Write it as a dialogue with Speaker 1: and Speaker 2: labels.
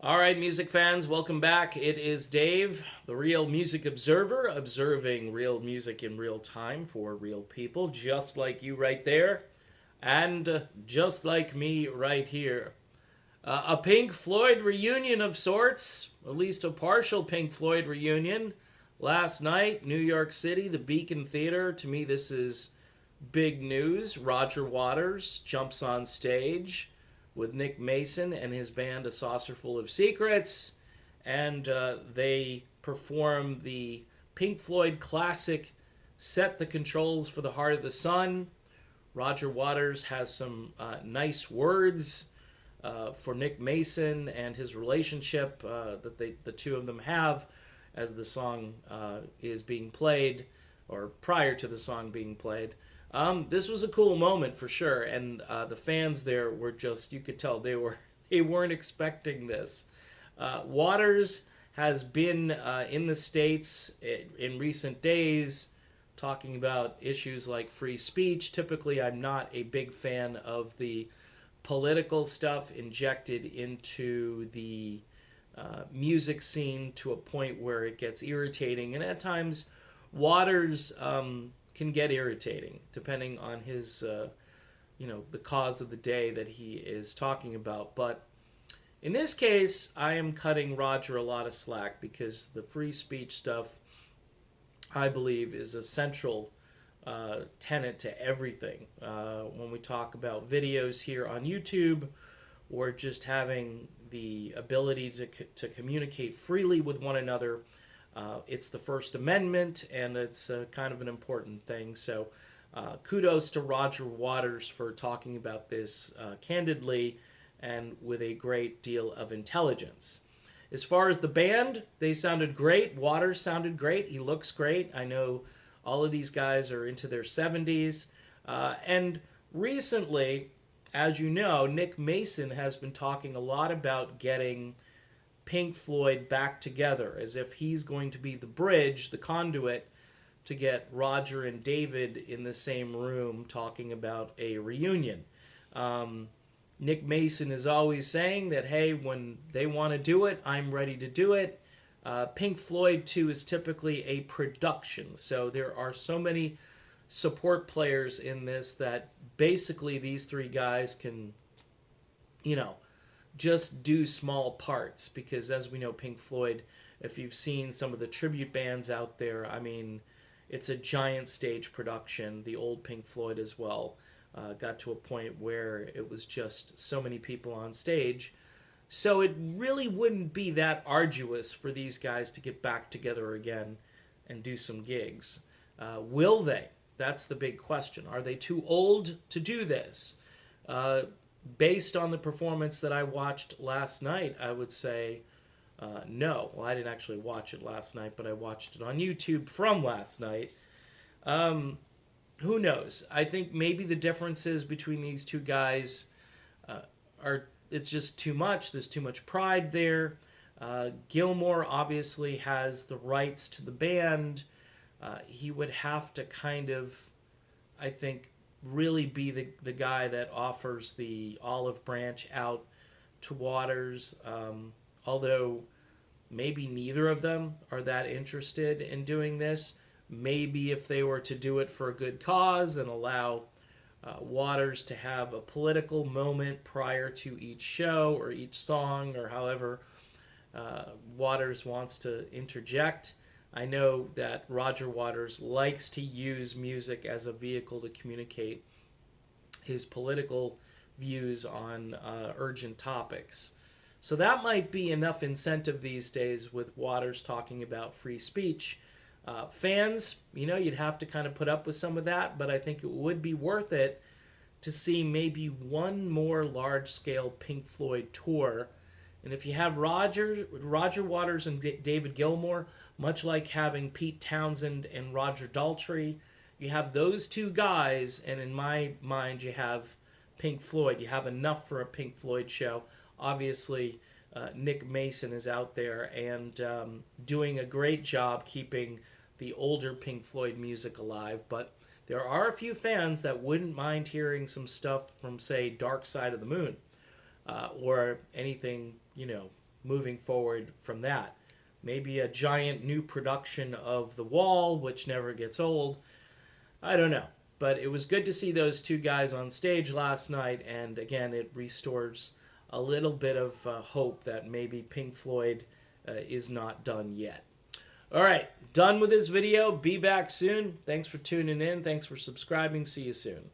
Speaker 1: All right, music fans, welcome back. It is Dave, the real music observer, observing real music in real time for real people, just like you right there, and just like me right here. A Pink Floyd reunion of sorts, at least a partial Pink Floyd reunion. Last night, New York City, the Beacon Theater. To me, this is big news. Roger Waters jumps on stage with Nick Mason and his band A Saucerful of Secrets, and they perform the Pink Floyd classic Set the Controls for the Heart of the Sun. Roger Waters has some nice words for Nick Mason and his relationship that the two of them have as the song is being played, or prior to the song being played. This was a cool moment for sure, and the fans there were just, you could tell they weren't expecting this. Waters has been in the States in recent days talking about issues like free speech. Typically, I'm not a big fan of the political stuff injected into the music scene to a point where it gets irritating, and at times Waters can get irritating depending on his the cause of the day that he is talking about. But in this case, I am cutting Roger a lot of slack because the free speech stuff, I believe, is a central tenet to everything. When we talk about videos here on YouTube, or just having the ability to communicate freely with one another, it's the First Amendment, and it's kind of an important thing. So kudos to Roger Waters for talking about this candidly and with a great deal of intelligence. As far as the band, they sounded great. Waters sounded great. He looks great. I know all of these guys are into their 70s. And recently, as you know, Nick Mason has been talking a lot about getting Pink Floyd back together, as if he's going to be the bridge, the conduit, to get Roger and David in the same room talking about a reunion. Nick Mason is always saying that, hey, when they want to do it, I'm ready to do it. Pink Floyd, too, is typically a production, so there are so many support players in this that basically these three guys can, you know, just do small parts, because as we know, Pink Floyd, if you've seen some of the tribute bands out there, I mean, it's a giant stage production. The old Pink Floyd as well got to a point where it was just so many people on stage. So it really wouldn't be that arduous for these guys to get back together again and do some gigs. Will they? That's the big question. Are they too old to do this? Based on the performance that I watched last night, I would say no. Well, I didn't actually watch it last night, but I watched it on YouTube from last night. Who knows? I think maybe the differences between these two guys are, it's just too much. There's too much pride there. Gilmore obviously has the rights to the band. He would have to kind of, I think, really be the guy that offers the olive branch out to Waters. Although maybe neither of them are that interested in doing this. Maybe if they were to do it for a good cause and allow Waters to have a political moment prior to each show or each song, or however Waters wants to interject. I know that Roger Waters likes to use music as a vehicle to communicate his political views on urgent topics. So that might be enough incentive these days with Waters talking about free speech. Fans, you'd have to kind of put up with some of that, but I think it would be worth it to see maybe one more large-scale Pink Floyd tour. And if you have Roger Waters and David Gilmour, much like having Pete Townsend and Roger Daltrey, you have those two guys, and in my mind, you have Pink Floyd. You have enough for a Pink Floyd show. Obviously, Nick Mason is out there and doing a great job keeping the older Pink Floyd music alive, but there are a few fans that wouldn't mind hearing some stuff from, say, Dark Side of the Moon, or anything, moving forward from that. Maybe a giant new production of The Wall, which never gets old. I don't know. But it was good to see those two guys on stage last night, and again, it restores a little bit of hope that maybe Pink Floyd is not done yet. All right, done with this video. Be back soon. Thanks for tuning in. Thanks for subscribing. See you soon.